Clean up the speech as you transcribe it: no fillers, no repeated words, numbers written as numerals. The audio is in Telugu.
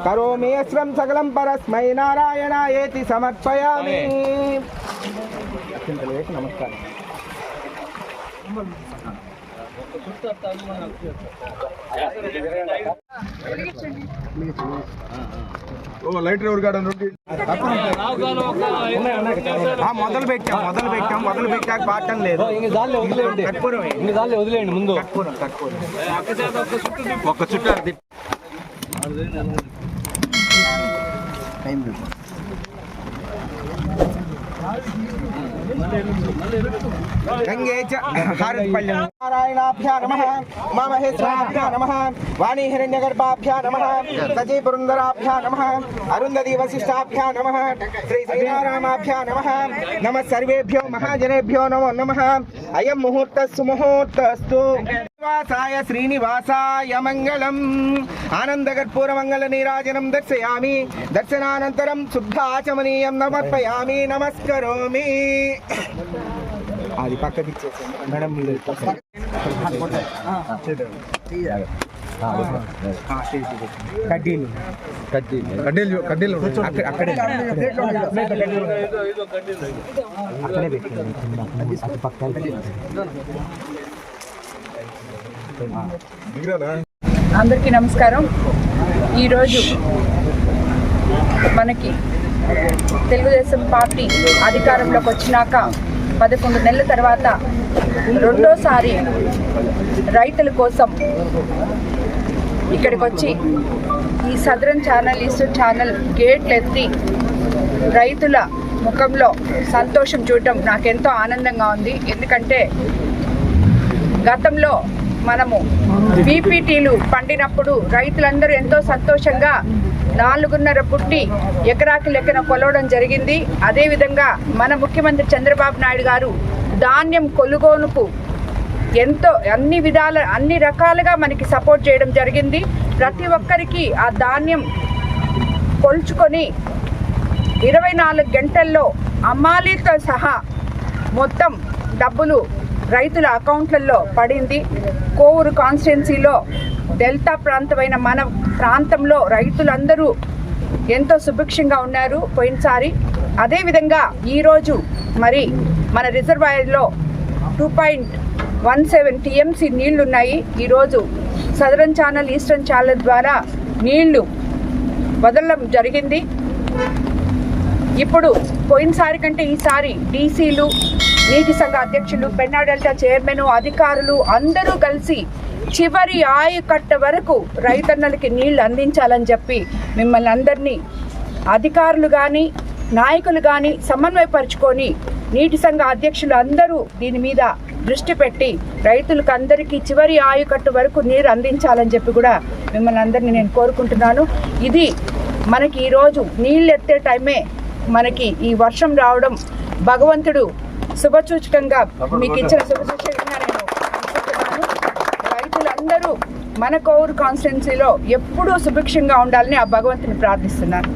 करोमि यस्वं सकलं परस्मै नारायणायेति समर्पयामि। नमस्कार। లైటర్ ఎవరు కాడ మొదలు పెట్టాక పాఠం లేదు. వదిలేయండి ముందు ఒక్క చుట్టూ नारायणाभ्या नमः महेश्वराभ्या नमः वाणी हिरण्यगर्भाभ्या नमः सची पुरंदराभ्या नमः अरुंधति वसिष्ठाभ्या नमः श्री श्रीरामाभ्या नमः नमः सर्वेभ्यो महाजनेभ्यो नमो नमः। अयं मुहूर्तः सुमुहूर्तस्तु। श्रीनिवासाय श्रीनिवासाय मंगलम्। आनंदकर्पूर मंगल नीराजनं दर्शयामि। दर्शनानन्तरं शुद्धाचमनीयं समर्पयामि नमस्करोमि। అది పక్కకి ఇచ్చేసాను మేడం మీరు కడ్డీలు అక్కడే అందరికీ నమస్కారం। ఈరోజు మనకి తెలుగుదేశం పార్టీ అధికారంలోకి వచ్చినాక 11 నెలల తర్వాత రెండోసారి రైతుల కోసం ఇక్కడికి వచ్చి ఈ సదరన్ ఛానల్ ఈస్టర్న్ ఛానల్ గేట్లు ఎత్తి రైతుల ముఖంలో సంతోషం చూడటం నాకెంతో ఆనందంగా ఉంది। ఎందుకంటే గతంలో మనము బీపీటీలు పండినప్పుడు రైతులందరూ ఎంతో సంతోషంగా 4.5 పుట్టి ఎకరాకి లెక్కన కొలవడం జరిగింది। అదేవిధంగా మన ముఖ్యమంత్రి చంద్రబాబు నాయుడు గారు ధాన్యం కొనుగోలుకు ఎంతో అన్ని రకాలుగా మనకి సపోర్ట్ చేయడం జరిగింది। ప్రతి ఒక్కరికి ఆ ధాన్యం కొలుచుకొని 24 గంటల్లో అమ్మాలీతో సహా మొత్తం డబ్బులు రైతుల అకౌంట్లలో పడింది। కోవూరు కాన్స్టిట్యున్సీలో డెల్టా ప్రాంతమైన మన ప్రాంతంలో రైతులందరూ ఎంతో సుభిక్షంగా ఉన్నారు పోయినసారి। అదేవిధంగా ఈరోజు మరి మన రిజర్వాయర్లో 2.17 టీఎంసీ నీళ్లు ఉన్నాయి। ఈరోజు సదరన్ ఛానల్ ఈస్టర్న్ ఛానల్ ద్వారా నీళ్లు వదలడం జరిగింది। ఇప్పుడు పోయినసారి కంటే ఈసారి డీసీలు, నీటి సంఘ అధ్యక్షులు, పెన్నా డెల్టా చైర్మన్, అధికారులు అందరూ కలిసి చివరి ఆయకట్ట వరకు రైతన్నలకి నీళ్లు అందించాలని చెప్పి మిమ్మల్ని అందరినీ అధికారులు కానీ నాయకులు కానీ సమన్వయపరుచుకొని నీటి సంఘ అధ్యక్షులు అందరూ దీని మీద దృష్టి పెట్టి రైతులకు అందరికీ చివరి ఆయకట్టు వరకు నీరు అందించాలని చెప్పి కూడా మిమ్మల్ని అందరినీ నేను కోరుకుంటున్నాను। ఇది మనకి ఈరోజు నీళ్ళు ఎత్తే టైమే మనకి ఈ వర్షం రావడం భగవంతుడు శుభసూచకంగా మీకు ఇచ్చిన శుభసూచకంగా నేను అనుకుంటున్నాను। రైతులందరూ మన కోవూరు కాన్స్టిట్యున్సీలో ఎప్పుడూ సుభిక్షంగా ఉండాలని ఆ భగవంతుని ప్రార్థిస్తున్నాను।